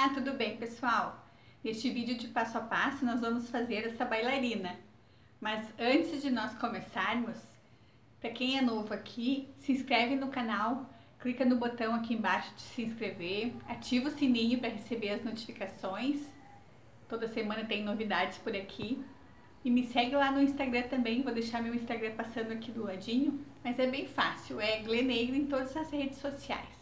Olá, tudo bem, pessoal? Neste vídeo de passo a passo nós vamos fazer essa bailarina. Mas antes de nós começarmos, para quem é novo aqui, se inscreve no canal, clica no botão aqui embaixo de se inscrever, ativa o sininho para receber as notificações. Toda semana tem novidades por aqui. E me segue lá no Instagram também, vou deixar meu Instagram passando aqui do ladinho, mas é bem fácil, é Gleneigro em todas as redes sociais.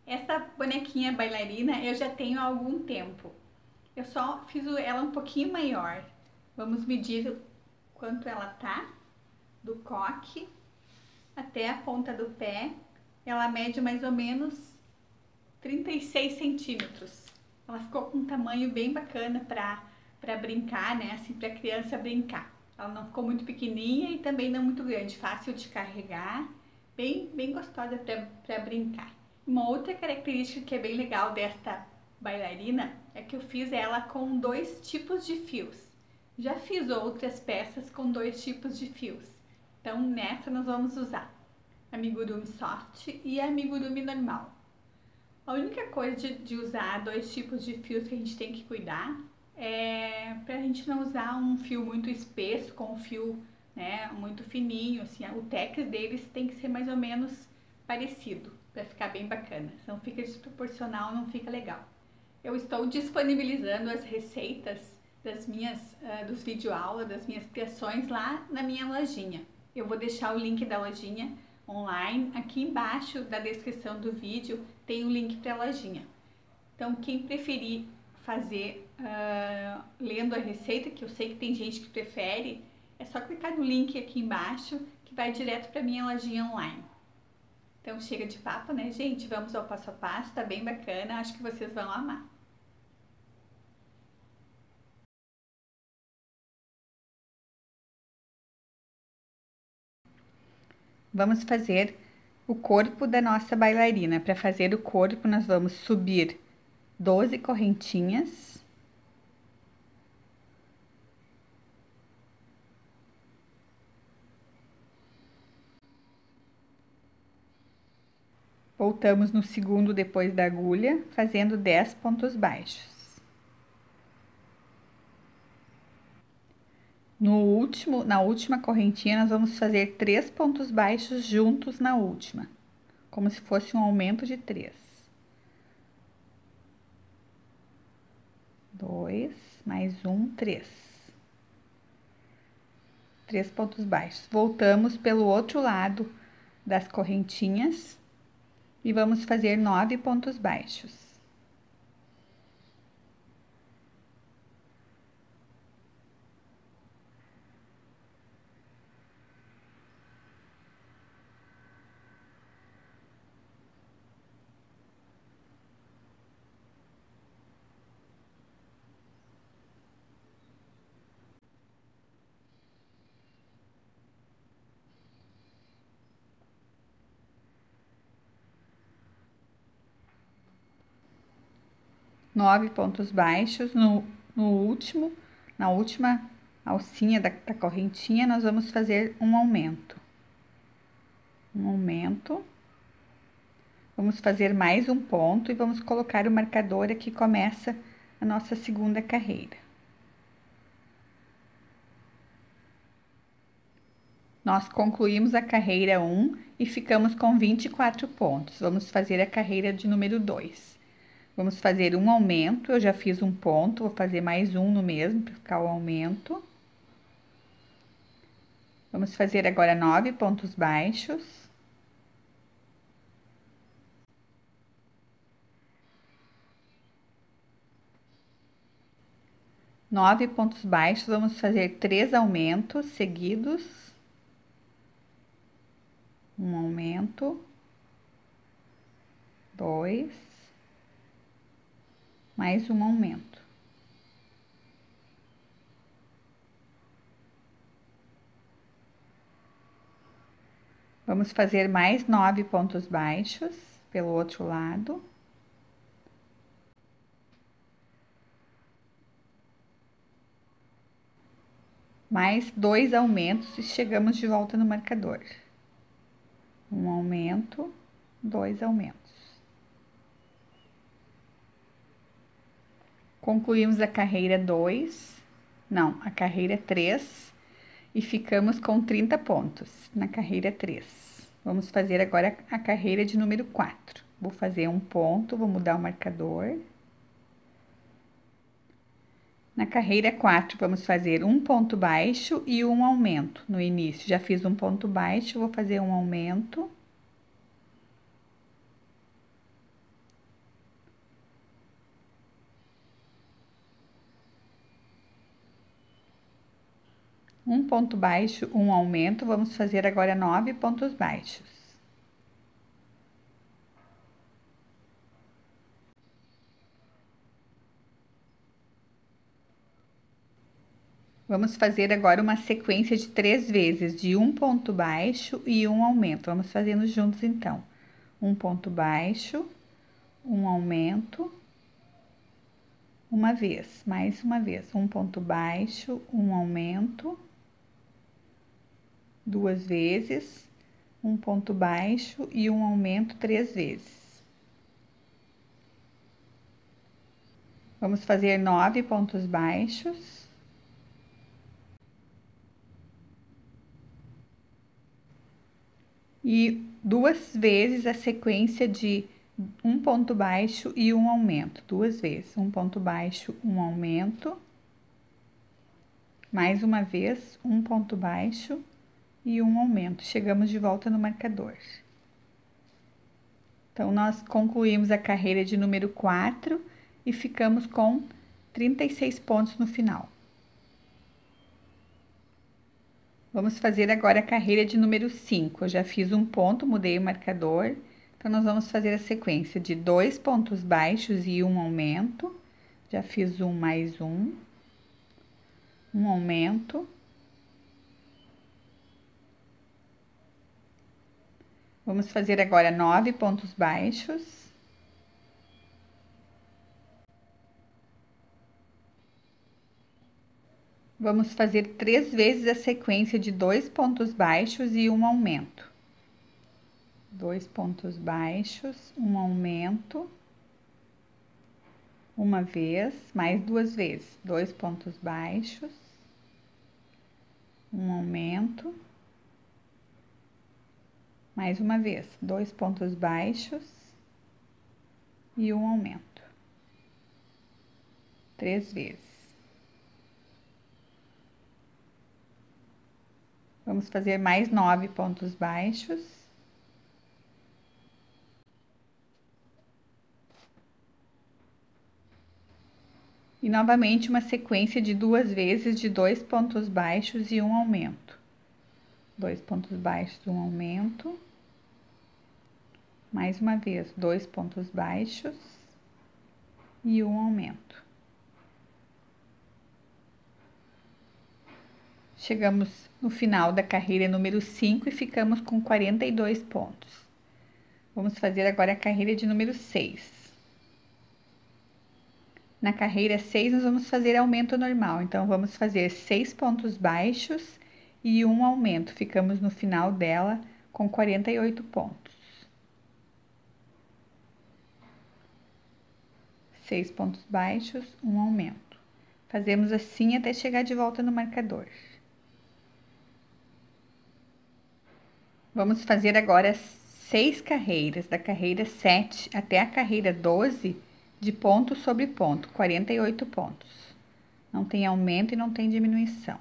Essa bonequinha bailarina eu já tenho há algum tempo. Eu só fiz ela um pouquinho maior. Vamos medir quanto ela tá, do coque até a ponta do pé. Ela mede mais ou menos 36 centímetros. Ela ficou com um tamanho bem bacana para brincar, né? Assim, para criança brincar. Ela não ficou muito pequenininha e também não muito grande, fácil de carregar, bem gostosa para brincar. Uma outra característica que é bem legal desta bailarina é que eu fiz ela com dois tipos de fios. Já fiz outras peças com dois tipos de fios. Então nessa nós vamos usar amigurumi soft e amigurumi normal. A única coisa de usar dois tipos de fios que a gente tem que cuidar é pra gente não usar um fio muito espesso com um fio, né, muito fininho, assim, o tex deles tem que ser mais ou menos parecido para ficar bem bacana, senão fica desproporcional, não fica legal. Eu estou disponibilizando as receitas das minhas, dos videoaulas, das minhas criações lá na minha lojinha. Eu vou deixar o link da lojinha online aqui embaixo da descrição do vídeo, tem o link para a lojinha. Então quem preferir fazer lendo a receita, que eu sei que tem gente que prefere, é só clicar no link aqui embaixo que vai direto para minha lojinha online. Então chega de papo, né, gente? Vamos ao passo a passo, tá bem bacana, acho que vocês vão amar. Vamos fazer o corpo da nossa bailarina. Para fazer o corpo, nós vamos subir 12 correntinhas. Voltamos no segundo depois da agulha, fazendo 10 pontos baixos. Na última correntinha, nós vamos fazer 3 pontos baixos juntos na última, como se fosse um aumento de 3. 2, mais um, 3. 3 pontos baixos. Voltamos pelo outro lado das correntinhas e vamos fazer 9 pontos baixos. Nove pontos baixos na última alcinha da correntinha, nós vamos fazer um aumento. Vamos fazer mais um ponto e vamos colocar o marcador aqui, começa a nossa segunda carreira. Nós concluímos a carreira 1 e ficamos com 24 pontos. Vamos fazer a carreira de número 2. Vamos fazer um aumento, eu já fiz um ponto, vou fazer mais um no mesmo para ficar o aumento. Vamos fazer agora 9 pontos baixos. Nove pontos baixos, vamos fazer 3 aumentos seguidos. Um aumento, 2, mais um aumento. Vamos fazer mais 9 pontos baixos pelo outro lado. Mais 2 aumentos e chegamos de volta no marcador. Um aumento, 2 aumentos. Concluímos a carreira 2, não, a carreira 3 e ficamos com 30 pontos na carreira 3. Vamos fazer agora a carreira de número 4. Vou fazer um ponto, vou mudar o marcador. Na carreira 4, vamos fazer um ponto baixo e um aumento no início. Já fiz um ponto baixo, vou fazer um aumento. Um ponto baixo, um aumento, vamos fazer agora 9 pontos baixos. Vamos fazer agora uma sequência de 3 vezes, de um ponto baixo e um aumento. Vamos fazendo juntos então. Um ponto baixo, um aumento, uma vez, mais uma vez. Um ponto baixo, um aumento, 2 vezes, um ponto baixo e um aumento 3 vezes. Vamos fazer 9 pontos baixos. E 2 vezes a sequência de um ponto baixo e um aumento. 2 vezes, um ponto baixo, um aumento. Mais uma vez, um ponto baixo e um aumento. Chegamos de volta no marcador. Então, nós concluímos a carreira de número 4 e ficamos com 36 pontos no final. Vamos fazer agora a carreira de número 5. Eu já fiz um ponto, mudei o marcador. Então, nós vamos fazer a sequência de 2 pontos baixos e um aumento. Já fiz um mais um aumento. Vamos fazer agora 9 pontos baixos. Vamos fazer 3 vezes a sequência de 2 pontos baixos e um aumento. 2 pontos baixos, um aumento. Uma vez, mais 2 vezes. 2 pontos baixos, um aumento. Mais uma vez, 2 pontos baixos e um aumento. 3 vezes. Vamos fazer mais 9 pontos baixos. E novamente uma sequência de 2 vezes de 2 pontos baixos e um aumento. 2 pontos baixos, um aumento. Mais uma vez, 2 pontos baixos e um aumento. Chegamos no final da carreira número 5 e ficamos com 42 pontos. Vamos fazer agora a carreira de número 6. Na carreira 6, nós vamos fazer aumento normal. Então, vamos fazer 6 pontos baixos e um aumento. Ficamos no final dela com 48 pontos. 6 pontos baixos, um aumento. Fazemos assim até chegar de volta no marcador. Vamos fazer agora 6 carreiras, da carreira 7 até a carreira 12, de ponto sobre ponto, 48 pontos. Não tem aumento e não tem diminuição.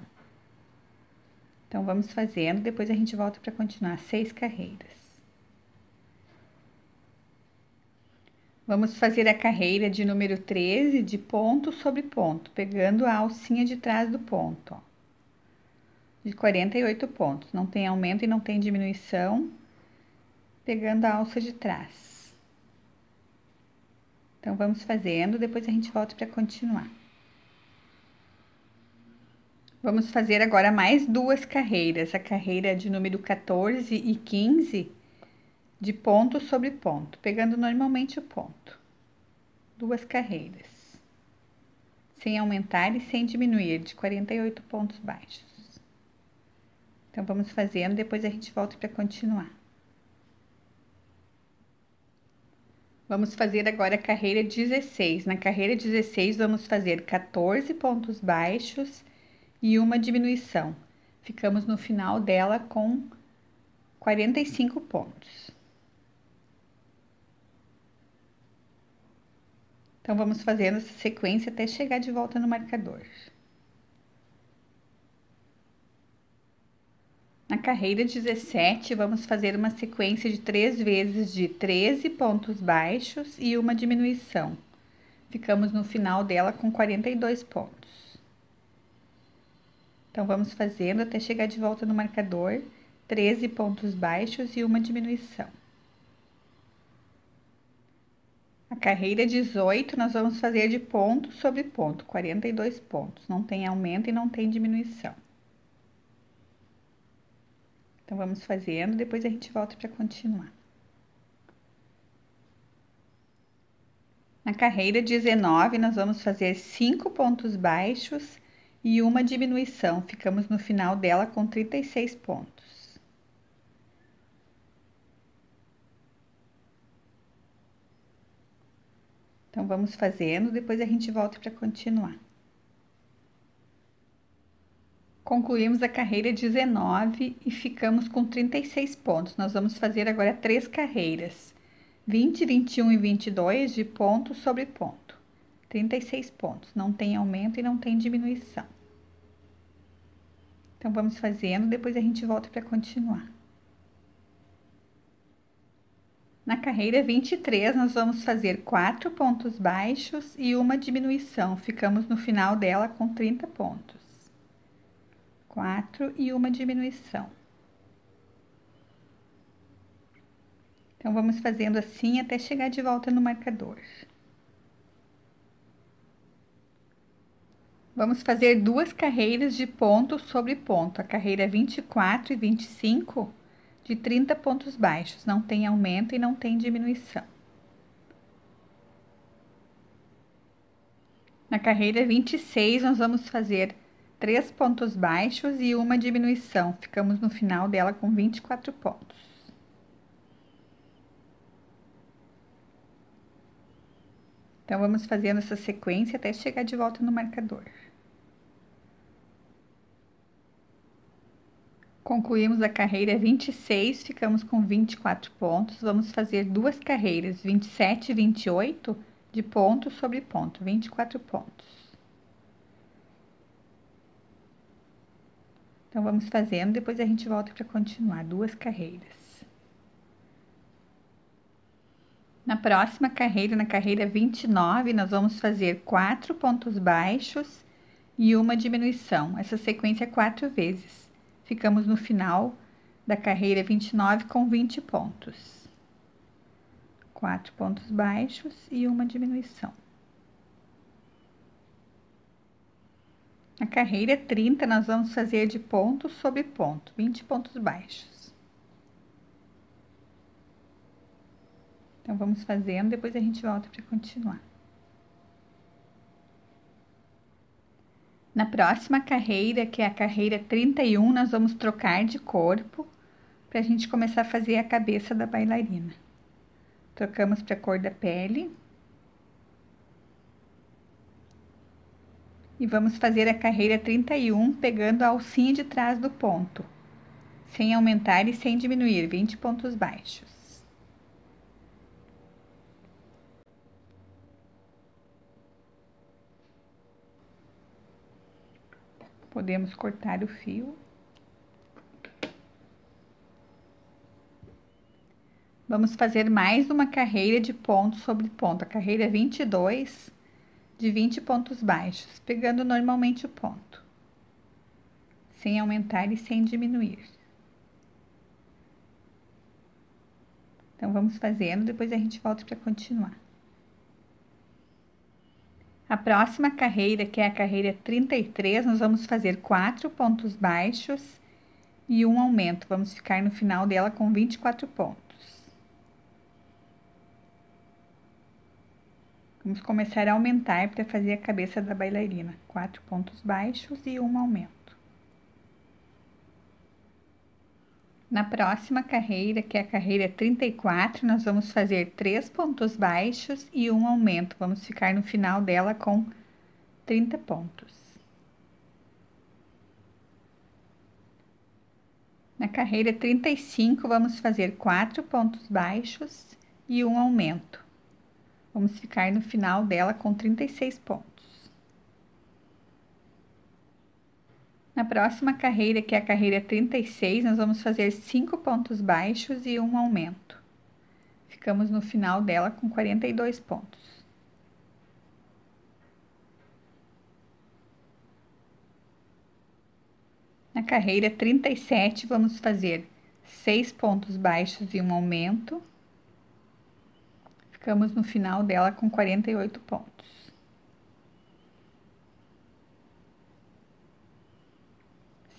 Então, vamos fazendo, depois a gente volta para continuar 6 carreiras. Vamos fazer a carreira de número 13, de ponto sobre ponto, pegando a alcinha de trás do ponto, ó, de 48 pontos. Não tem aumento e não tem diminuição, pegando a alça de trás. Então, vamos fazendo, depois a gente volta para continuar. Vamos fazer agora mais duas carreiras, a carreira de número 14 e 15, de ponto sobre ponto, pegando normalmente o ponto. Duas carreiras, sem aumentar e sem diminuir, de 48 pontos baixos. Então, vamos fazendo, depois a gente volta para continuar. Vamos fazer agora a carreira 16. Na carreira 16, vamos fazer 14 pontos baixos e uma diminuição. Ficamos no final dela com 45 pontos. Então, vamos fazendo essa sequência até chegar de volta no marcador. Na carreira 17, vamos fazer uma sequência de 3 vezes de 13 pontos baixos e uma diminuição. Ficamos no final dela com 42 pontos. Então, vamos fazendo até chegar de volta no marcador, 13 pontos baixos e uma diminuição. A carreira 18, nós vamos fazer de ponto sobre ponto, 42 pontos. Não tem aumento e não tem diminuição. Então, vamos fazendo, depois a gente volta para continuar. Na carreira 19, nós vamos fazer 5 pontos baixos e uma diminuição. Ficamos no final dela com 36 pontos. Então, vamos fazendo, depois a gente volta para continuar. Concluímos a carreira 19 e ficamos com 36 pontos. Nós vamos fazer agora 3 carreiras, 20, 21 e 22 de ponto sobre ponto. 36 pontos, não tem aumento e não tem diminuição. Então, vamos fazendo, depois a gente volta para continuar. Na carreira 23, nós vamos fazer 4 pontos baixos e uma diminuição. Ficamos no final dela com 30 pontos. 4 e uma diminuição. Então, vamos fazendo assim até chegar de volta no marcador. Vamos fazer 2 carreiras de ponto sobre ponto. A carreira 24 e 25 de 30 pontos baixos. Não tem aumento e não tem diminuição. Na carreira 26, nós vamos fazer 3 pontos baixos e uma diminuição. Ficamos no final dela com 24 pontos. Então, vamos fazendo essa sequência até chegar de volta no marcador. Concluímos a carreira 26, ficamos com 24 pontos. Vamos fazer 2 carreiras, 27 e 28, de ponto sobre ponto, 24 pontos. Então, vamos fazendo, depois a gente volta para continuar, 2 carreiras. Na próxima carreira, na carreira 29, nós vamos fazer 4 pontos baixos e uma diminuição. Essa sequência é 4 vezes. Ficamos no final da carreira 29 com 20 pontos. 4 pontos baixos e uma diminuição. Na carreira 30, nós vamos fazer de ponto sobre ponto, 20 pontos baixos. Então, vamos fazendo, depois a gente volta para continuar. Na próxima carreira, que é a carreira 31, nós vamos trocar de corpo para a gente começar a fazer a cabeça da bailarina. Trocamos para a cor da pele. E vamos fazer a carreira 31 pegando a alcinha de trás do ponto, sem aumentar e sem diminuir, 20 pontos baixos. Podemos cortar o fio. Vamos fazer mais uma carreira de ponto sobre ponto, a carreira 22, de 20 pontos baixos, pegando normalmente o ponto, sem aumentar e sem diminuir. Então, vamos fazendo, depois a gente volta para continuar. A próxima carreira, que é a carreira 33, nós vamos fazer 4 pontos baixos e um aumento. Vamos ficar no final dela com 24 pontos. Vamos começar a aumentar para fazer a cabeça da bailarina. 4 pontos baixos e um aumento. Na próxima carreira, que é a carreira 34, nós vamos fazer 3 pontos baixos e um aumento. Vamos ficar no final dela com 30 pontos. Na carreira 35, vamos fazer 4 pontos baixos e um aumento. Vamos ficar no final dela com 36 pontos. Na próxima carreira, que é a carreira 36, nós vamos fazer 5 pontos baixos e um aumento. Ficamos no final dela com 42 pontos. Na carreira 37, vamos fazer 6 pontos baixos e um aumento. Ficamos no final dela com 48 pontos.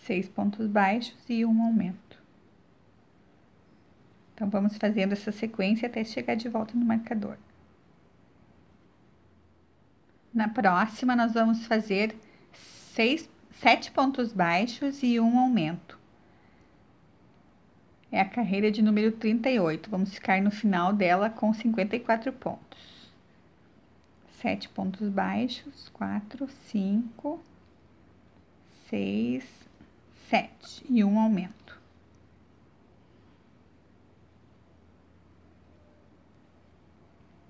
Seis pontos baixos e um aumento. Então, vamos fazendo essa sequência até chegar de volta no marcador. Na próxima, nós vamos fazer 7 pontos baixos e um aumento. É a carreira de número 38. Vamos ficar no final dela com 54 pontos. 7 pontos baixos, 4, 5, 6, 7 e um aumento.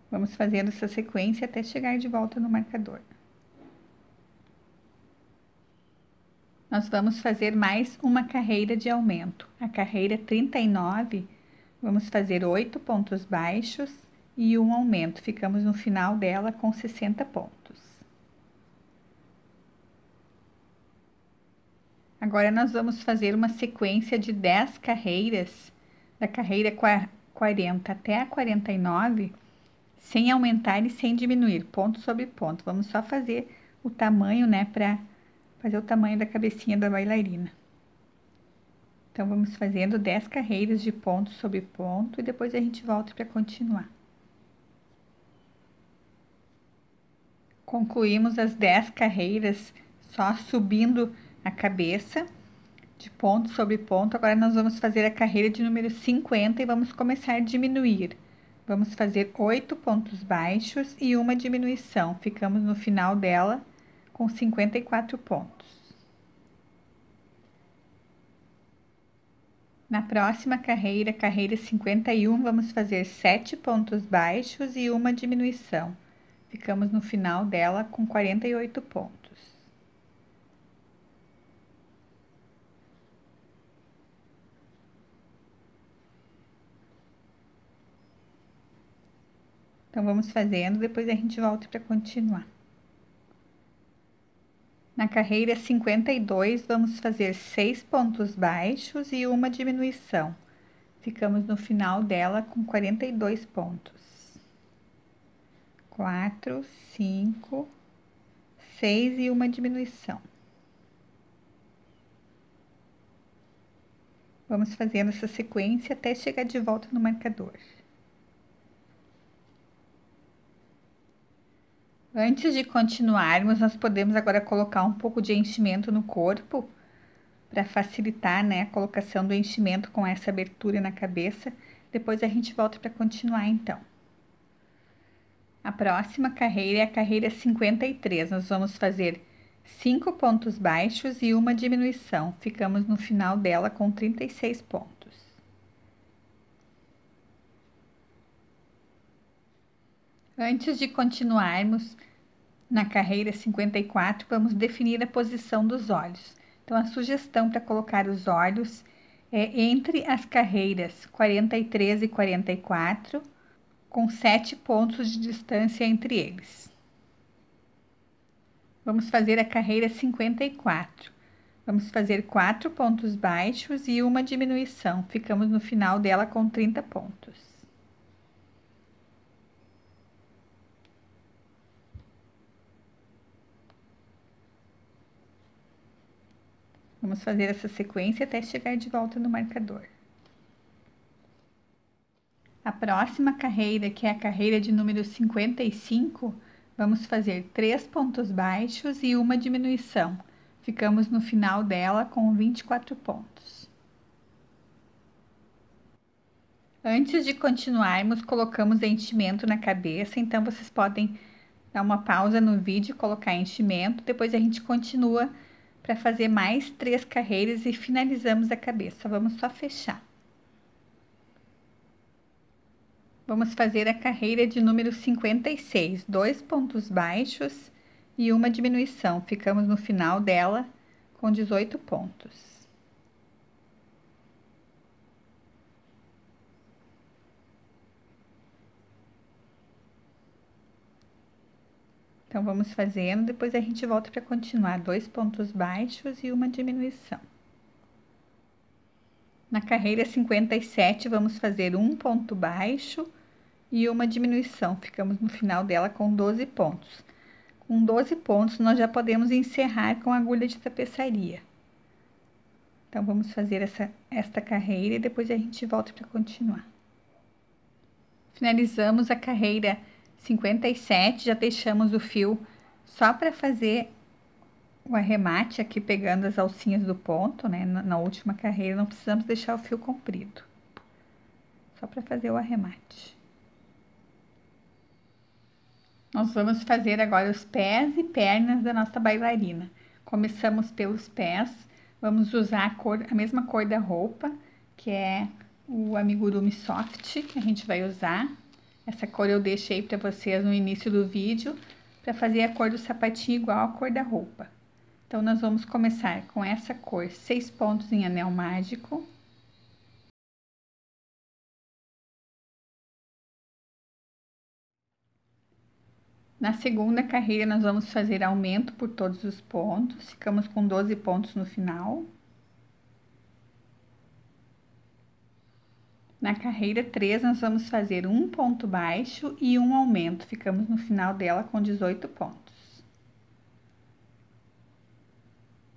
Vamos fazendo essa sequência até chegar de volta no marcador. Nós vamos fazer mais uma carreira de aumento. A carreira 39, vamos fazer 8 pontos baixos e um aumento. Ficamos no final dela com 60 pontos. Agora, nós vamos fazer uma sequência de 10 carreiras, da carreira 40 até a 49, sem aumentar e sem diminuir, ponto sobre ponto. Vamos só fazer o tamanho, né, para fazer o tamanho da cabecinha da bailarina. Então, vamos fazendo 10 carreiras de ponto sobre ponto e depois a gente volta para continuar. Concluímos as 10 carreiras só subindo a cabeça de ponto sobre ponto. Agora, nós vamos fazer a carreira de número 50 e vamos começar a diminuir. Vamos fazer 8 pontos baixos e uma diminuição. Ficamos no final dela com 54 pontos. Na próxima carreira, carreira 51, vamos fazer 7 pontos baixos e uma diminuição. Ficamos no final dela com 48 pontos. Então, vamos fazendo, depois a gente volta para continuar. Na carreira 52, vamos fazer 6 pontos baixos e uma diminuição. Ficamos no final dela com 42 pontos. 4, 5, 6 e uma diminuição. Vamos fazendo essa sequência até chegar de volta no marcador. Antes de continuarmos, nós podemos agora colocar um pouco de enchimento no corpo, para facilitar, né, a colocação do enchimento com essa abertura na cabeça. Depois a gente volta para continuar, então. A próxima carreira é a carreira 53. Nós vamos fazer 5 pontos baixos e uma diminuição. Ficamos no final dela com 36 pontos. Antes de continuarmos na carreira 54, vamos definir a posição dos olhos. Então, a sugestão para colocar os olhos é entre as carreiras 43 e 44, com 7 pontos de distância entre eles. Vamos fazer a carreira 54. Vamos fazer 4 pontos baixos e uma diminuição. Ficamos no final dela com 30 pontos. Vamos fazer essa sequência até chegar de volta no marcador. A próxima carreira, que é a carreira de número 55, vamos fazer 3 pontos baixos e uma diminuição. Ficamos no final dela com 24 pontos. Antes de continuarmos, colocamos enchimento na cabeça, então vocês podem dar uma pausa no vídeo, colocar enchimento, depois a gente continua para fazer mais 3 carreiras e finalizamos a cabeça. Vamos só fechar. Vamos fazer a carreira de número 56, 2 pontos baixos e uma diminuição. Ficamos no final dela com 18 pontos. Então, vamos fazendo, depois a gente volta para continuar. 2 pontos baixos e uma diminuição. Na carreira 57, vamos fazer 1 ponto baixo e uma diminuição. Ficamos no final dela com 12 pontos. Com 12 pontos, nós já podemos encerrar com agulha de tapeçaria. Então, vamos fazer esta carreira e depois a gente volta para continuar. Finalizamos a carreira 57, já deixamos o fio só para fazer o arremate aqui, pegando as alcinhas do ponto, né? Na última carreira não precisamos deixar o fio comprido, só para fazer o arremate. Nós vamos fazer agora os pés e pernas da nossa bailarina. Começamos pelos pés, vamos usar a mesma cor da roupa, que é o amigurumi soft, que a gente vai usar. Essa cor eu deixei para vocês no início do vídeo, para fazer a cor do sapatinho igual a cor da roupa. Então, nós vamos começar com essa cor, 6 pontos em anel mágico. Na segunda carreira, nós vamos fazer aumento por todos os pontos, ficamos com 12 pontos no final. Na carreira 3, nós vamos fazer 1 ponto baixo e um aumento. Ficamos no final dela com 18 pontos.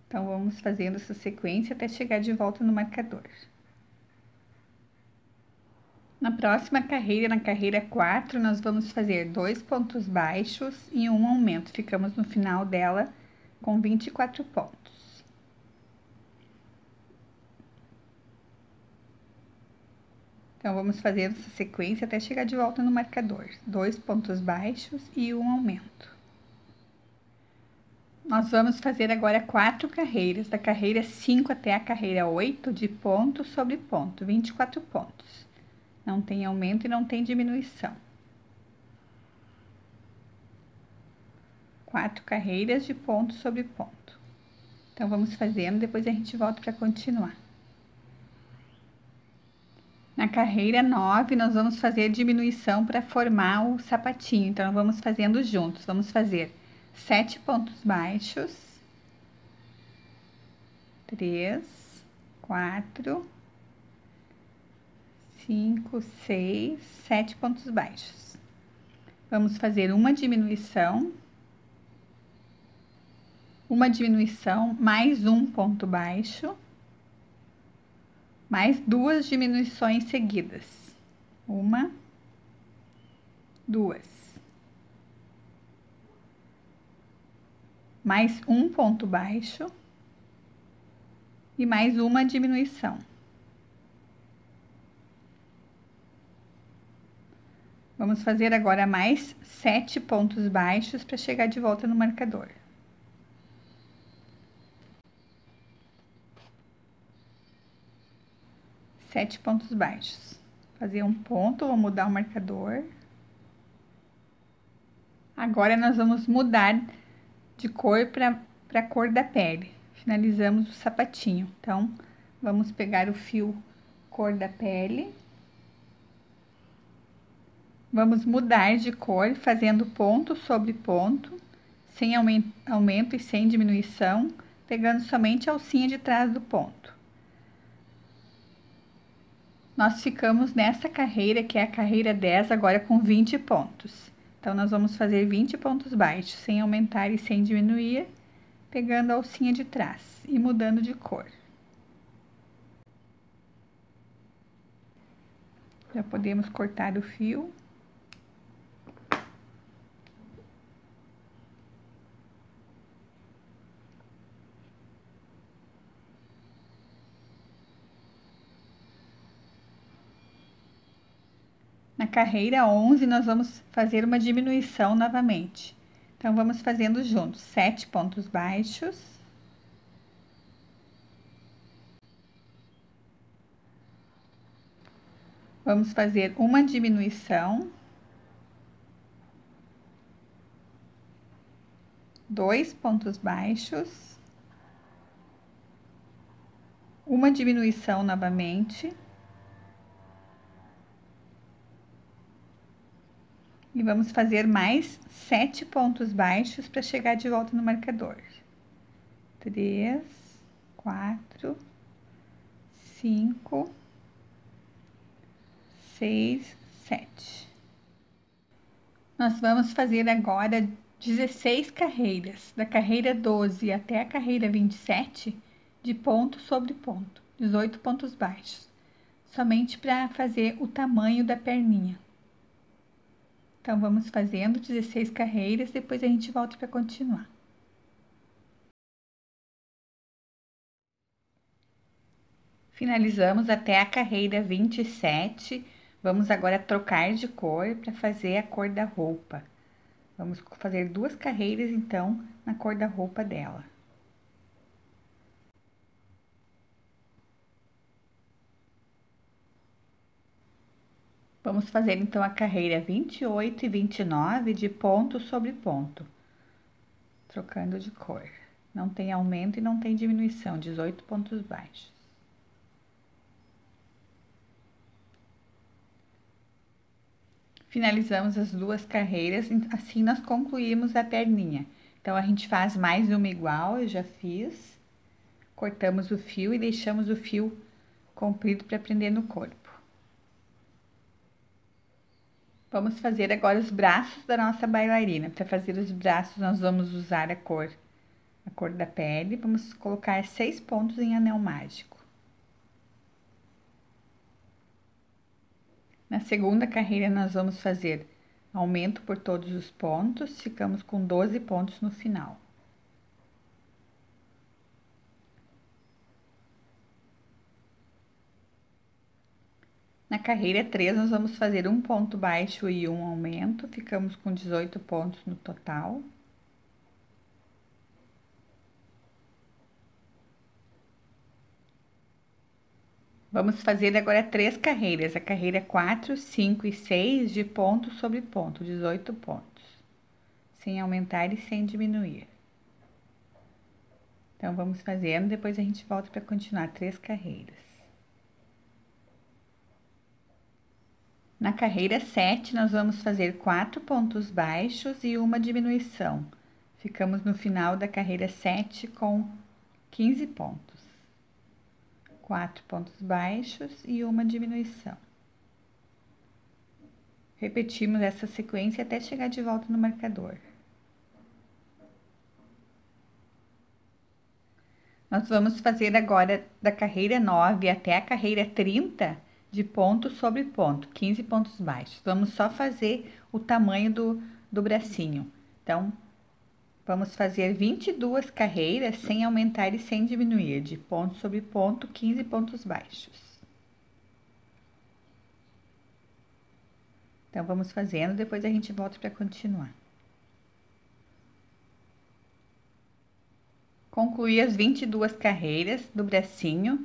Então, vamos fazendo essa sequência até chegar de volta no marcador. Na próxima carreira, na carreira 4, nós vamos fazer 2 pontos baixos e um aumento. Ficamos no final dela com 24 pontos. Então, vamos fazer essa sequência até chegar de volta no marcador. 2 pontos baixos e um aumento. Nós vamos fazer agora 4 carreiras, da carreira 5 até a carreira 8, de ponto sobre ponto, 24 pontos. Não tem aumento e não tem diminuição. 4 carreiras de ponto sobre ponto. Então, vamos fazendo, depois a gente volta para continuar. Na carreira 9, nós vamos fazer diminuição para formar o sapatinho. Então, vamos fazendo juntos. Vamos fazer 7 pontos baixos. 3, 4, 5, 6, 7 pontos baixos. Vamos fazer uma diminuição, mais um ponto baixo, mais 2 diminuições seguidas. 1, 2. Mais um ponto baixo e mais uma diminuição. Vamos fazer agora mais 7 pontos baixos para chegar de volta no marcador. Sete pontos baixos. Fazer um ponto, vou mudar o marcador. Agora, nós vamos mudar de cor para a cor da pele. Finalizamos o sapatinho. Então, vamos pegar o fio cor da pele. Vamos mudar de cor, fazendo ponto sobre ponto, sem aumento e sem diminuição, pegando somente a alcinha de trás do ponto. Nós ficamos nessa carreira, que é a carreira 10, agora com 20 pontos. Então, nós vamos fazer 20 pontos baixos, sem aumentar e sem diminuir, pegando a alcinha de trás e mudando de cor. Já podemos cortar o fio. Na carreira 11, nós vamos fazer uma diminuição novamente. Então, vamos fazendo juntos 7 pontos baixos. Vamos fazer uma diminuição. 2 pontos baixos. Uma diminuição novamente. E vamos fazer mais 7 pontos baixos para chegar de volta no marcador. 3, 4, 5, 6, 7. Nós vamos fazer agora 16 carreiras, da carreira 12 até a carreira 27, de ponto sobre ponto, 18 pontos baixos, somente para fazer o tamanho da perninha. Então, vamos fazendo 16 carreiras, depois a gente volta para continuar. Finalizamos até a carreira 27. Vamos agora trocar de cor para fazer a cor da roupa. Vamos fazer 2 carreiras, então, na cor da roupa dela. Vamos fazer, então, a carreira 28 e 29 de ponto sobre ponto, trocando de cor. Não tem aumento e não tem diminuição, 18 pontos baixos. Finalizamos as 2 carreiras, assim nós concluímos a perninha. Então, a gente faz mais uma igual, eu já fiz. Cortamos o fio e deixamos o fio comprido para prender no corpo. Vamos fazer agora os braços da nossa bailarina. Para fazer os braços, nós vamos usar a cor da pele. Vamos colocar 6 pontos em anel mágico. Na segunda carreira, nós vamos fazer aumento por todos os pontos. Ficamos com 12 pontos no final. Na carreira 3, nós vamos fazer um ponto baixo e um aumento. Ficamos com 18 pontos no total. Vamos fazer agora 3 carreiras, a carreira 4, 5 e 6 de ponto sobre ponto, 18 pontos, sem aumentar e sem diminuir. Então, vamos fazendo, depois a gente volta para continuar 3 carreiras. Na carreira 7, nós vamos fazer 4 pontos baixos e uma diminuição. Ficamos no final da carreira 7 com 15 pontos. 4 pontos baixos e uma diminuição. Repetimos essa sequência até chegar de volta no marcador. Nós vamos fazer agora da carreira 9 até a carreira 30 de ponto sobre ponto, 15 pontos baixos. Vamos só fazer o tamanho do bracinho. Então, vamos fazer 22 carreiras sem aumentar e sem diminuir, de ponto sobre ponto, 15 pontos baixos. Então, vamos fazendo, depois a gente volta para continuar. Concluí as 22 carreiras do bracinho,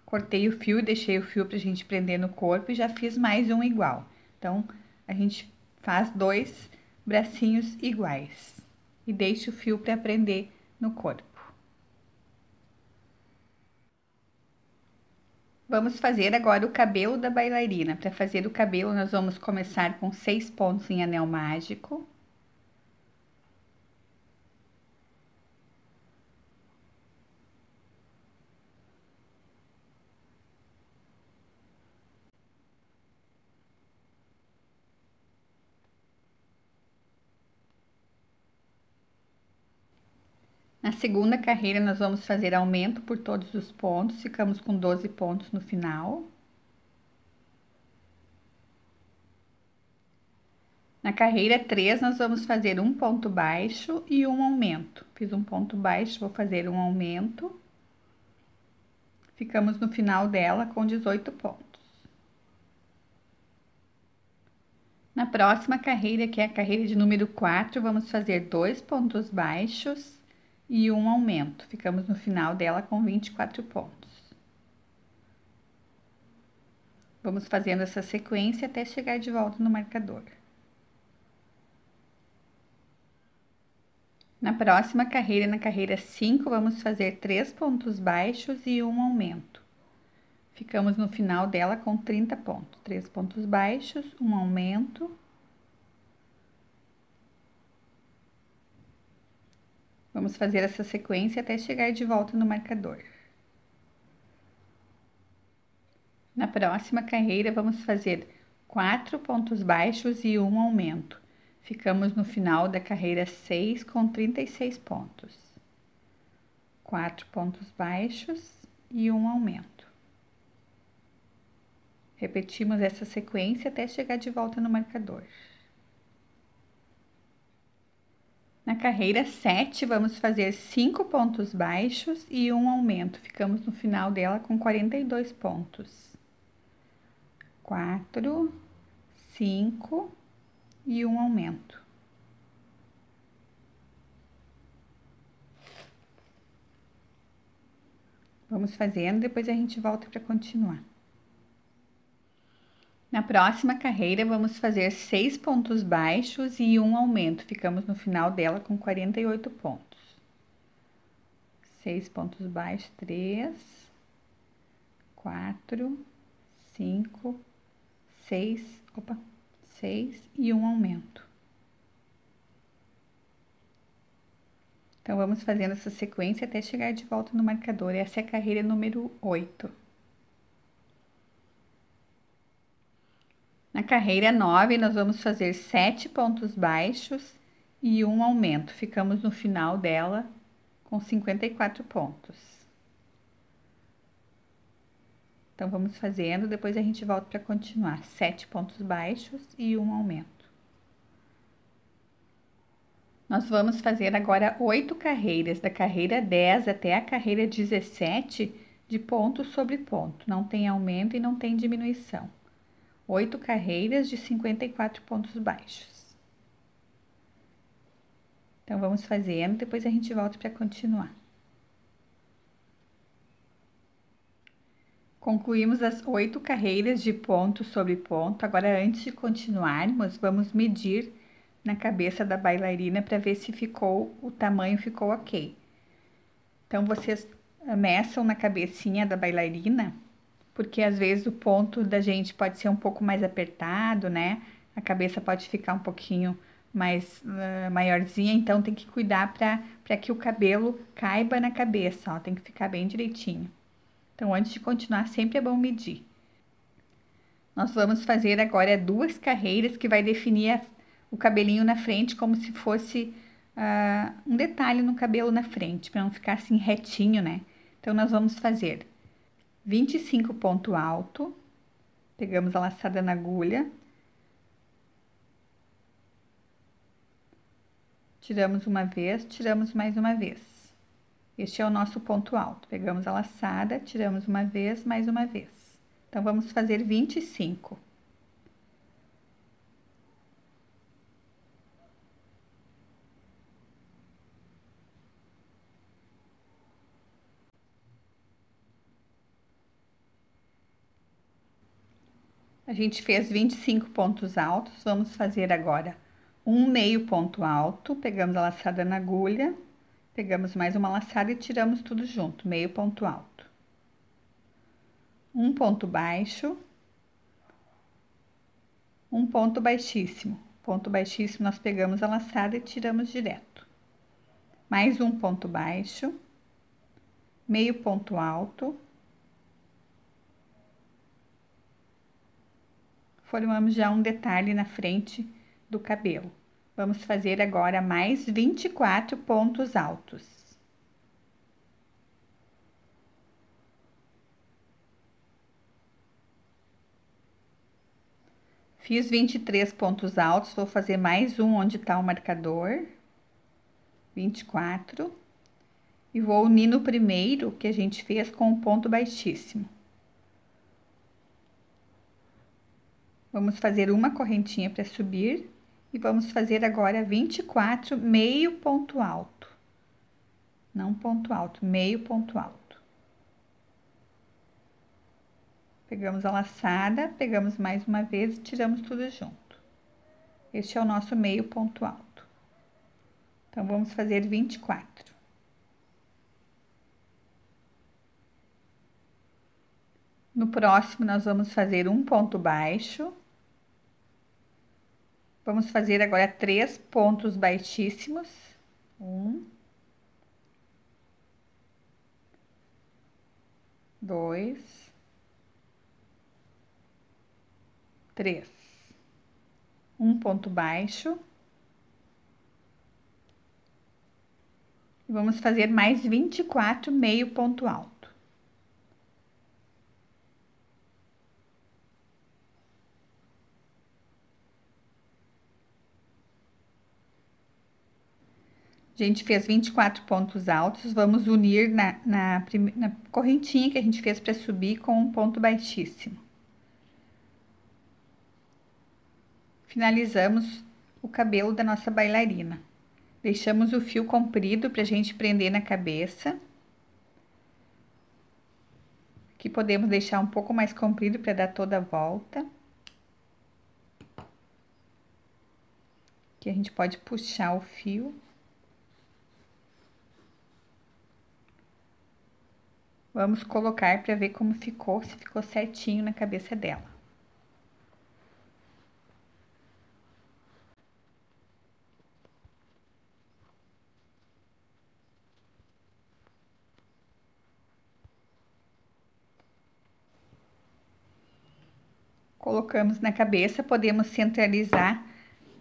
cortei o fio e deixei o fio para a gente prender no corpo e já fiz mais um igual. Então, a gente faz 2 bracinhos iguais e deixa o fio para prender no corpo. Vamos fazer agora o cabelo da bailarina. Para fazer o cabelo, nós vamos começar com 6 pontos em anel mágico. Na segunda carreira, nós vamos fazer aumento por todos os pontos, ficamos com 12 pontos no final. Na carreira 3, nós vamos fazer um ponto baixo e um aumento. Fiz um ponto baixo, vou fazer um aumento. Ficamos no final dela com 18 pontos. Na próxima carreira, que é a carreira de número 4, vamos fazer 2 pontos baixos e um aumento. Ficamos no final dela com 24 pontos. Vamos fazendo essa sequência até chegar de volta no marcador. Na próxima carreira, na carreira 5, vamos fazer 3 pontos baixos e um aumento. Ficamos no final dela com 30 pontos. 3 pontos baixos, um aumento. Vamos fazer essa sequência até chegar de volta no marcador. Na próxima carreira, vamos fazer 4 pontos baixos e um aumento. Ficamos no final da carreira 6 com 36 pontos. 4 pontos baixos e um aumento. Repetimos essa sequência até chegar de volta no marcador. Na carreira 7, vamos fazer 5 pontos baixos e um aumento. Ficamos no final dela com 42 pontos. 4, 5 e um aumento. Vamos fazendo, depois a gente volta para continuar. Na próxima carreira, vamos fazer 6 pontos baixos e um aumento. Ficamos no final dela com 48 pontos. 6 pontos baixos, 3, 4, 5, 6 e um aumento. Então, vamos fazendo essa sequência até chegar de volta no marcador. Essa é a carreira número 8. Na carreira 9, nós vamos fazer 7 pontos baixos e um aumento. Ficamos no final dela com 54 pontos. Então, vamos fazendo, depois a gente volta para continuar. 7 pontos baixos e um aumento. Nós vamos fazer agora 8 carreiras, da carreira 10 até a carreira 17, de ponto sobre ponto. Não tem aumento e não tem diminuição. 8 carreiras de 54 pontos baixos. Então, vamos fazendo, depois a gente volta para continuar. Concluímos as 8 carreiras de ponto sobre ponto. Agora, antes de continuarmos, vamos medir na cabeça da bailarina para ver se o tamanho ficou ok. Então, vocês meçam na cabecinha da bailarina, porque às vezes o ponto da gente pode ser um pouco mais apertado, né? A cabeça pode ficar um pouquinho mais maiorzinha, então tem que cuidar para que o cabelo caiba na cabeça, ó, tem que ficar bem direitinho. Então, antes de continuar, sempre é bom medir. Nós vamos fazer agora 2 carreiras que vai definir o cabelinho na frente como se fosse um detalhe no cabelo na frente, para não ficar assim retinho, né? Então, nós vamos fazer 25 ponto alto, pegamos a laçada na agulha, tiramos uma vez, tiramos mais uma vez. Este é o nosso ponto alto. Pegamos a laçada, tiramos uma vez, mais uma vez. Então, vamos fazer 25. A gente fez 25 pontos altos, vamos fazer agora um meio ponto alto, pegamos a laçada na agulha, pegamos mais uma laçada e tiramos tudo junto, meio ponto alto. Um ponto baixo, um ponto baixíssimo. Ponto baixíssimo, nós pegamos a laçada e tiramos direto. Mais um ponto baixo, meio ponto alto. Formamos já um detalhe na frente do cabelo. Vamos fazer agora mais 24 pontos altos. Fiz 23 pontos altos, vou fazer mais um onde tá o marcador. 24. E vou unir no primeiro que a gente fez com um ponto baixíssimo. Vamos fazer uma correntinha para subir e vamos fazer agora 24 meio ponto alto. Não ponto alto, meio ponto alto. Pegamos a laçada, pegamos mais uma vez e tiramos tudo junto. Este é o nosso meio ponto alto. Então, vamos fazer 24. No próximo, nós vamos fazer um ponto baixo. Vamos fazer agora 3 pontos baixíssimos. 1, 2, 3. Um ponto baixo. E vamos fazer mais 24 meio ponto alto. A gente fez 24 pontos altos, vamos unir na correntinha que a gente fez para subir com um ponto baixíssimo. Finalizamos o cabelo da nossa bailarina. Deixamos o fio comprido para a gente prender na cabeça. Aqui podemos deixar um pouco mais comprido para dar toda a volta. Aqui a gente pode puxar o fio. Vamos colocar para ver como ficou, se ficou certinho na cabeça dela. Colocamos na cabeça, podemos centralizar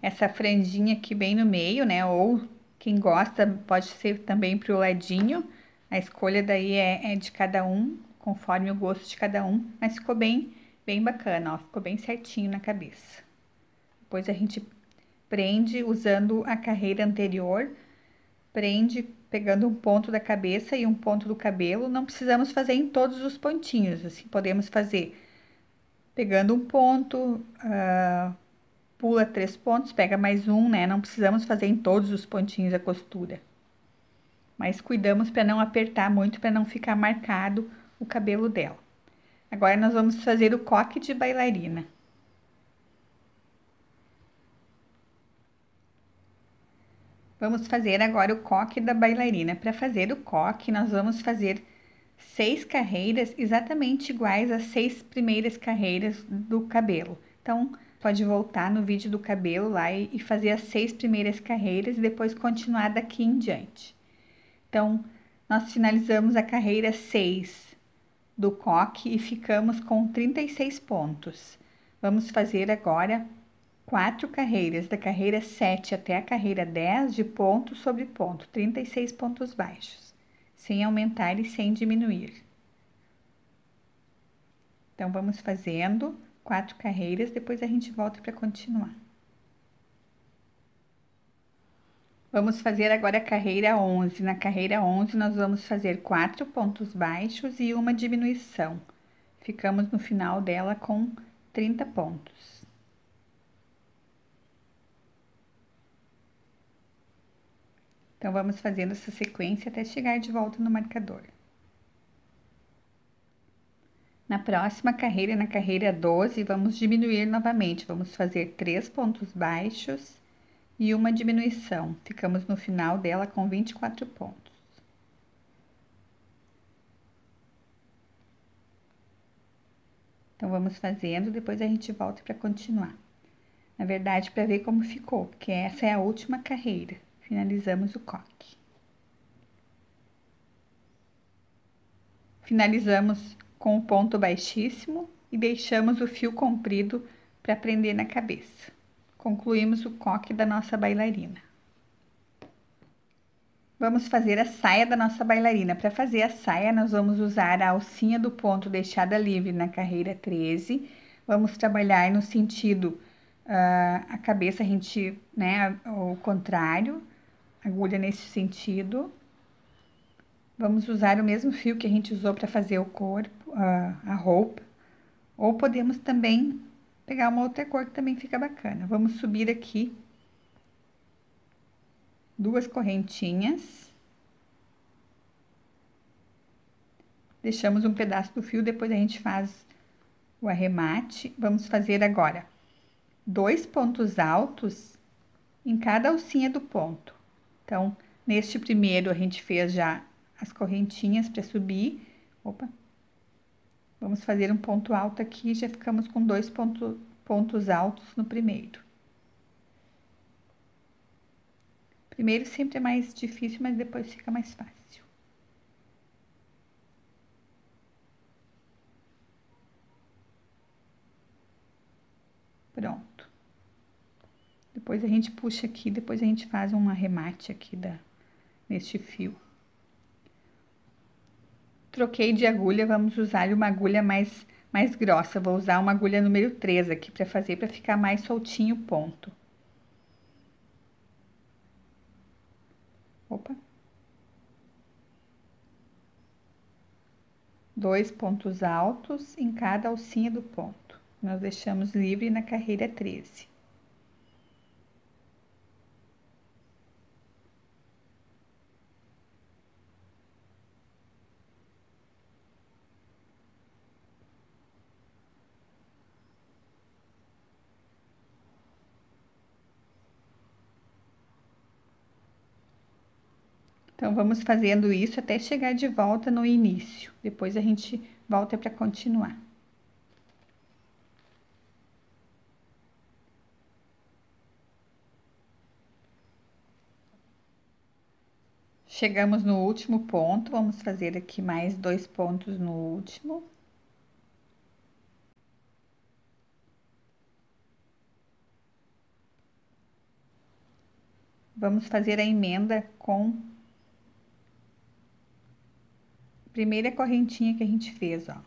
essa franjinha aqui bem no meio, né? Ou quem gosta pode ser também pro ladinho. A escolha daí é de cada um, conforme o gosto de cada um. Mas ficou bem bacana, ó. Ficou bem certinho na cabeça. Depois a gente prende usando a carreira anterior. Prende pegando um ponto da cabeça e um ponto do cabelo. Não precisamos fazer em todos os pontinhos, assim. Podemos fazer pegando um ponto, pula 3 pontos, pega mais um, né? Não precisamos fazer em todos os pontinhos a costura. Mas cuidamos para não apertar muito, para não ficar marcado o cabelo dela. Agora, nós vamos fazer o coque de bailarina. Vamos fazer agora o coque da bailarina. Para fazer o coque, nós vamos fazer 6 carreiras exatamente iguais às 6 primeiras carreiras do cabelo. Então, pode voltar no vídeo do cabelo lá e fazer as 6 primeiras carreiras e depois continuar daqui em diante. Então, nós finalizamos a carreira 6 do coque e ficamos com 36 pontos. Vamos fazer agora 4 carreiras, da carreira 7 até a carreira 10, de ponto sobre ponto, 36 pontos baixos, sem aumentar e sem diminuir. Então, vamos fazendo 4 carreiras, depois a gente volta para continuar. Vamos fazer agora a carreira 11. Na carreira 11, nós vamos fazer 4 pontos baixos e uma diminuição. Ficamos no final dela com 30 pontos. Então, vamos fazendo essa sequência até chegar de volta no marcador. Na próxima carreira, na carreira 12, vamos diminuir novamente. Vamos fazer 3 pontos baixos e uma diminuição. Ficamos no final dela com 24 pontos. Então, vamos fazendo, depois a gente volta para continuar. Na verdade, para ver como ficou, porque essa é a última carreira. Finalizamos o coque. Finalizamos com o ponto baixíssimo e deixamos o fio comprido para prender na cabeça. Concluímos o coque da nossa bailarina. Vamos fazer a saia da nossa bailarina. Para fazer a saia, nós vamos usar a alcinha do ponto deixada livre na carreira 13. Vamos trabalhar no sentido a cabeça a gente, né, o contrário, agulha nesse sentido. Vamos usar o mesmo fio que a gente usou para fazer o corpo, a roupa. Ou podemos também pegar uma outra cor que também fica bacana. Vamos subir aqui 2 correntinhas. Deixamos um pedaço do fio, depois a gente faz o arremate. Vamos fazer agora 2 pontos altos em cada alcinha do ponto. Então, neste primeiro a gente fez já as correntinhas para subir. Opa! Vamos fazer um ponto alto aqui, já ficamos com 2 pontos altos no primeiro. Primeiro sempre é mais difícil, mas depois fica mais fácil. Pronto. Depois a gente puxa aqui, depois a gente faz um arremate aqui neste fio. Troquei de agulha, vamos usar uma agulha mais grossa. Vou usar uma agulha número 3 aqui para fazer, para ficar mais soltinho o ponto. Opa! 2 pontos altos em cada alcinha do ponto. Nós deixamos livre na carreira 13. Então, vamos fazendo isso até chegar de volta no início. Depois a gente volta para continuar. Chegamos no último ponto, vamos fazer aqui mais 2 pontos no último. Vamos fazer a emenda com a primeira correntinha que a gente fez, ó.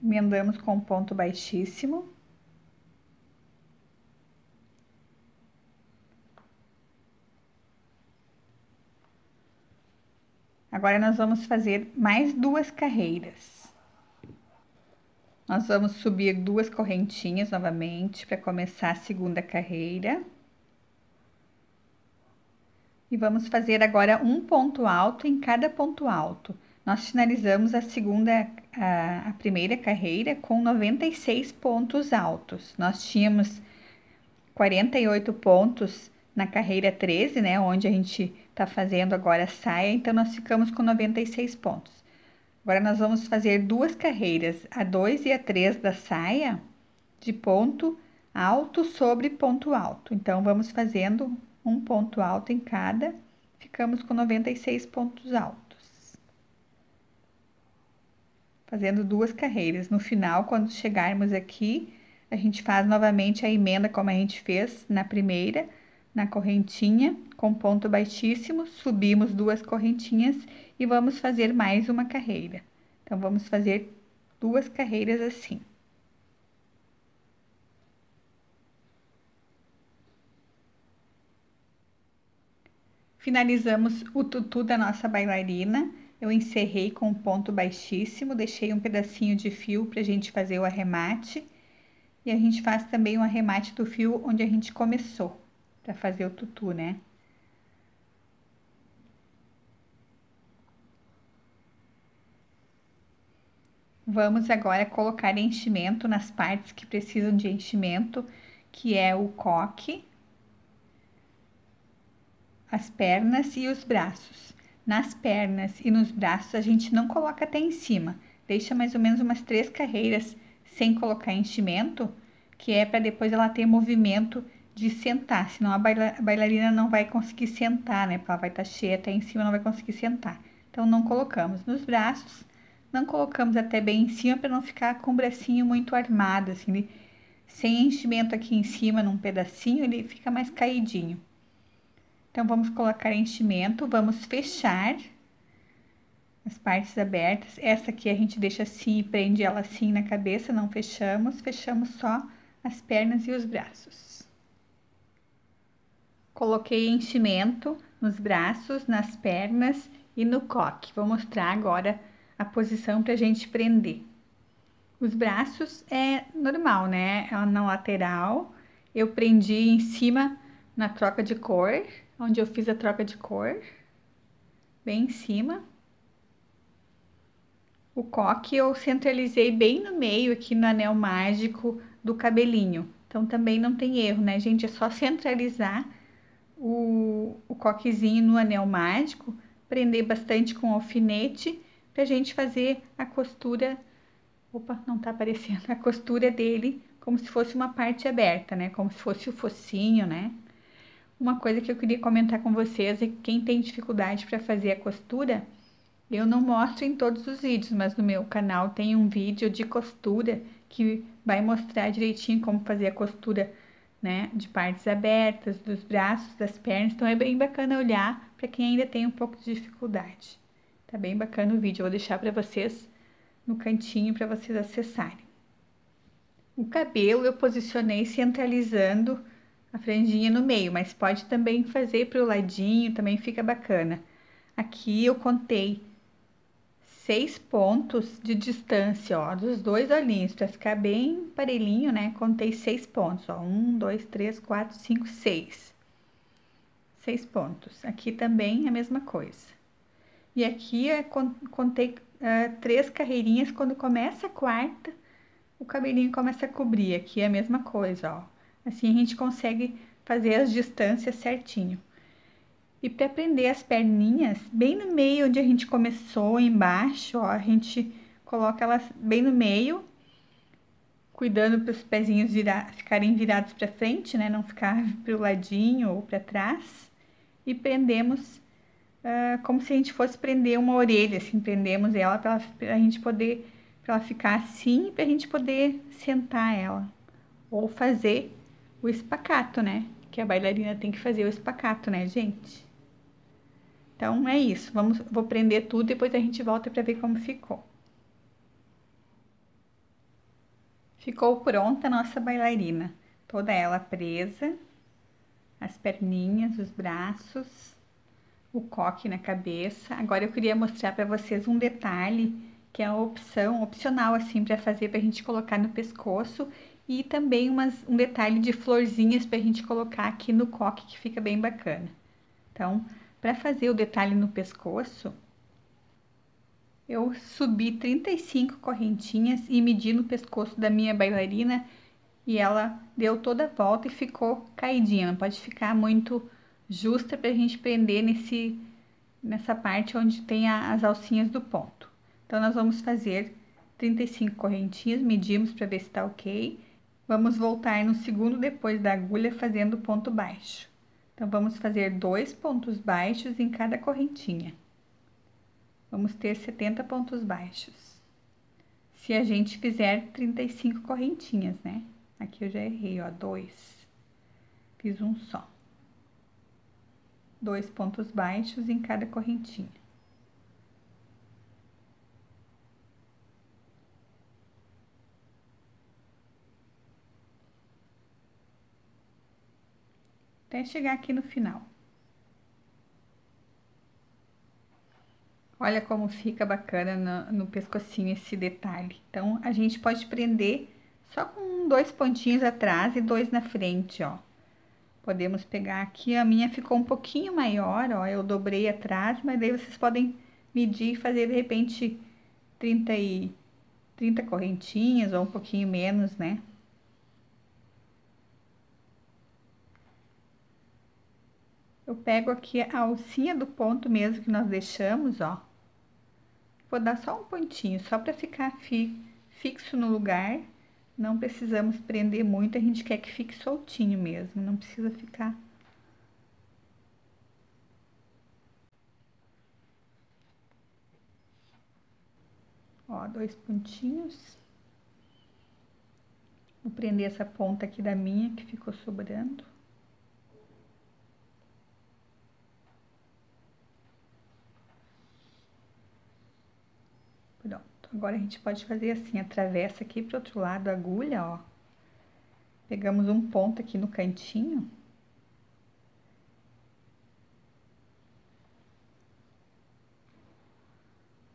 Emendamos com ponto baixíssimo. Agora, nós vamos fazer mais 2 carreiras. Nós vamos subir 2 correntinhas novamente para começar a segunda carreira. E vamos fazer agora um ponto alto em cada ponto alto. Nós finalizamos a primeira carreira com 96 pontos altos. Nós tínhamos 48 pontos na carreira 13, né, onde a gente tá fazendo agora a saia, então nós ficamos com 96 pontos. Agora nós vamos fazer 2 carreiras, a 2 e a 3 da saia, de ponto alto sobre ponto alto. Então, vamos fazendo um ponto alto em cada, ficamos com 96 pontos altos. Fazendo 2 carreiras. No final, quando chegarmos aqui, a gente faz novamente a emenda como a gente fez na primeira, na correntinha, com ponto baixíssimo, subimos 2 correntinhas e vamos fazer mais uma carreira. Então, vamos fazer 2 carreiras assim. Finalizamos o tutu da nossa bailarina. Eu encerrei com um ponto baixíssimo, deixei um pedacinho de fio para a gente fazer o arremate. E a gente faz também um arremate do fio onde a gente começou, para fazer o tutu, né? Vamos agora colocar enchimento nas partes que precisam de enchimento, que é o coque, as pernas e os braços. Nas pernas e nos braços a gente não coloca até em cima, deixa mais ou menos umas 3 carreiras sem colocar enchimento, que é para depois ela ter movimento de sentar, senão a bailarina não vai conseguir sentar, né? Porque ela vai estar cheia até em cima, não vai conseguir sentar. Então, não colocamos nos braços, não colocamos até bem em cima para não ficar com o bracinho muito armado, assim, sem enchimento aqui em cima, num pedacinho, ele fica mais caidinho. Então, vamos colocar enchimento, vamos fechar as partes abertas. Essa aqui a gente deixa assim e prende ela assim na cabeça, não fechamos, fechamos só as pernas e os braços. Coloquei enchimento nos braços, nas pernas e no coque. Vou mostrar agora a posição pra gente prender. Os braços é normal, né? Na lateral, eu prendi em cima na troca de cor, onde eu fiz a troca de cor, bem em cima. O coque eu centralizei bem no meio aqui no anel mágico do cabelinho. Então também não tem erro, né, gente? É só centralizar o coquezinho no anel mágico, prender bastante com alfinete pra gente fazer a costura. Opa, não tá aparecendo. A costura dele como se fosse uma parte aberta, né? Como se fosse o focinho, né? Uma coisa que eu queria comentar com vocês é que quem tem dificuldade para fazer a costura, eu não mostro em todos os vídeos, mas no meu canal tem um vídeo de costura que vai mostrar direitinho como fazer a costura, né, de partes abertas, dos braços, das pernas. Então é bem bacana olhar para quem ainda tem um pouco de dificuldade. Tá bem bacana o vídeo, eu vou deixar para vocês no cantinho para vocês acessarem. O cabelo eu posicionei centralizando a franjinha no meio, mas pode também fazer para o ladinho, também fica bacana. Aqui eu contei 6 pontos de distância, ó, dos dois olhinhos, para ficar bem parelhinho, né? Contei 6 pontos, ó, 1, 2, 3, 4, 5, 6. 6 pontos. Aqui também a mesma coisa. E aqui eu contei 3 carreirinhas. Quando começa a quarta, o cabelinho começa a cobrir. Aqui é a mesma coisa, ó. Assim a gente consegue fazer as distâncias certinho. E para prender as perninhas, bem no meio onde a gente começou, embaixo, ó, a gente coloca elas bem no meio, cuidando para os pezinhos ficarem virados para frente, né? Não ficar para o ladinho ou para trás. E prendemos como se a gente fosse prender uma orelha, assim, prendemos ela para a gente poder, para ela ficar assim, para a gente poder sentar ela. Ou fazer o espacato, né? Que a bailarina tem que fazer o espacato, né, gente? Então é isso, vou prender tudo e depois a gente volta para ver como ficou. Ficou pronta a nossa bailarina, toda ela presa, as perninhas, os braços, o coque na cabeça. Agora eu queria mostrar para vocês um detalhe que é opcional assim para fazer, para a gente colocar no pescoço, e também um detalhe de florzinhas para a gente colocar aqui no coque, que fica bem bacana. Então, para fazer o detalhe no pescoço, eu subi 35 correntinhas e medi no pescoço da minha bailarina e ela deu toda a volta e ficou caidinha. Não pode ficar muito justa para a gente prender nessa parte onde tem as alcinhas do ponto. Então, nós vamos fazer 35 correntinhas, medimos para ver se tá ok. Vamos voltar no segundo depois da agulha fazendo ponto baixo. Então, vamos fazer 2 pontos baixos em cada correntinha. Vamos ter 70 pontos baixos. Se a gente fizer 35 correntinhas, né? Aqui eu já errei, ó, 2. Fiz um só. 2 pontos baixos em cada correntinha. Até chegar aqui no final. Olha como fica bacana no pescocinho esse detalhe. Então, a gente pode prender só com 2 pontinhos atrás e 2 na frente, ó. Podemos pegar aqui, a minha ficou um pouquinho maior, ó, eu dobrei atrás, mas daí vocês podem medir e fazer, de repente, 30 correntinhas ou um pouquinho menos, né? Eu pego aqui a alcinha do ponto mesmo que nós deixamos, ó. Vou dar só um pontinho, só para ficar fixo no lugar. Não precisamos prender muito, a gente quer que fique soltinho mesmo, não precisa ficar. Ó, 2 pontinhos. Vou prender essa ponta aqui da minha que ficou sobrando. Agora a gente pode fazer assim, atravessa aqui pro outro lado a agulha, ó. Pegamos um ponto aqui no cantinho.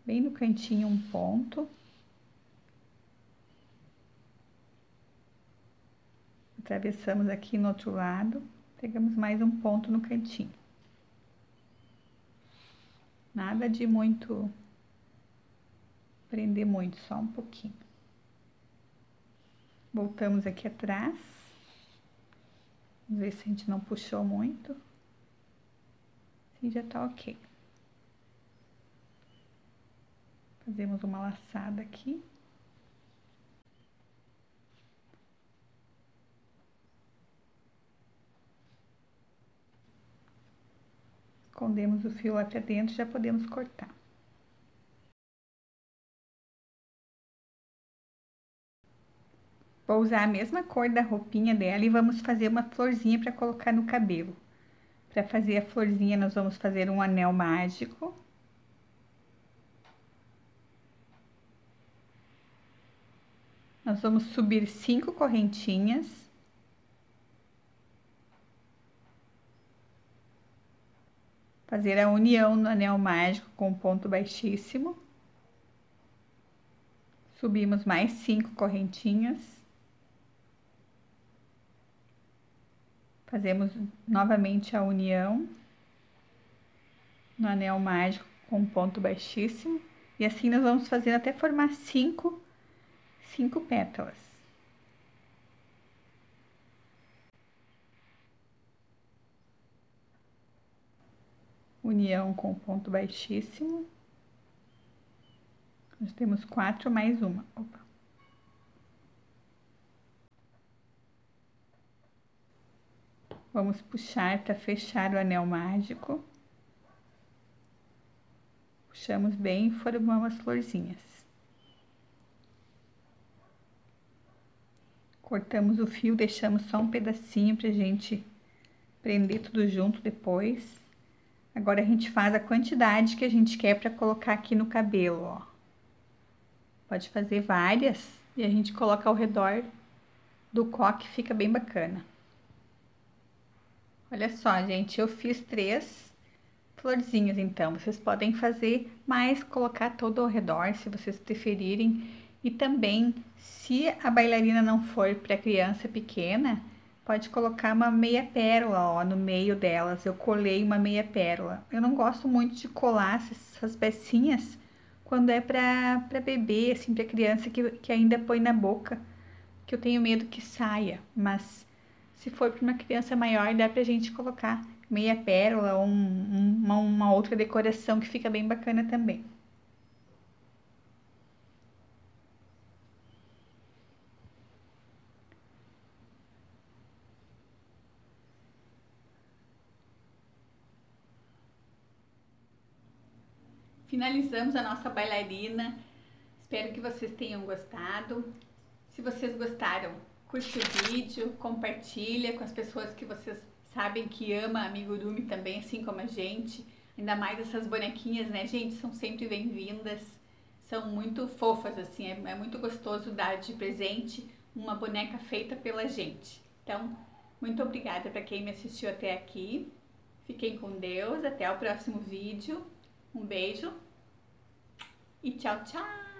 Bem no cantinho um ponto. Atravessamos aqui no outro lado, pegamos mais um ponto no cantinho. Nada de muito prender muito, só um pouquinho. Voltamos aqui atrás. Vamos ver se a gente não puxou muito. Assim já tá ok. Fazemos uma laçada aqui. Escondemos o fio lá pra dentro, já podemos cortar. Vou usar a mesma cor da roupinha dela e vamos fazer uma florzinha para colocar no cabelo. Para fazer a florzinha, nós vamos fazer um anel mágico. Nós vamos subir 5 correntinhas. Fazer a união no anel mágico com ponto baixíssimo. Subimos mais 5 correntinhas. Fazemos novamente a união no anel mágico com ponto baixíssimo. E assim nós vamos fazendo até formar 5 pétalas. União com ponto baixíssimo. Nós temos 4 mais uma. Opa. Vamos puxar para fechar o anel mágico. Puxamos bem e formamos as florzinhas. Cortamos o fio, deixamos só um pedacinho pra gente prender tudo junto depois. Agora a gente faz a quantidade que a gente quer para colocar aqui no cabelo, ó. Pode fazer várias e a gente coloca ao redor do coque, fica bem bacana. Olha só, gente, eu fiz 3 florzinhas, então. Vocês podem fazer mais, colocar todo ao redor, se vocês preferirem. E também, se a bailarina não for para criança pequena, pode colocar uma meia pérola, ó, no meio delas. Eu colei uma meia pérola. Eu não gosto muito de colar essas pecinhas quando é para bebê, assim, para criança que ainda põe na boca, que eu tenho medo que saia. Mas se for para uma criança maior, dá pra gente colocar meia pérola ou uma outra decoração que fica bem bacana também. Finalizamos a nossa bailarina. Espero que vocês tenham gostado. Se vocês gostaram, curte o vídeo, compartilha com as pessoas que vocês sabem que ama amigurumi também, assim como a gente. Ainda mais essas bonequinhas, né, gente? São sempre bem-vindas. São muito fofas, assim. É muito gostoso dar de presente uma boneca feita pela gente. Então, muito obrigada para quem me assistiu até aqui. Fiquem com Deus. Até o próximo vídeo. Um beijo e tchau, tchau!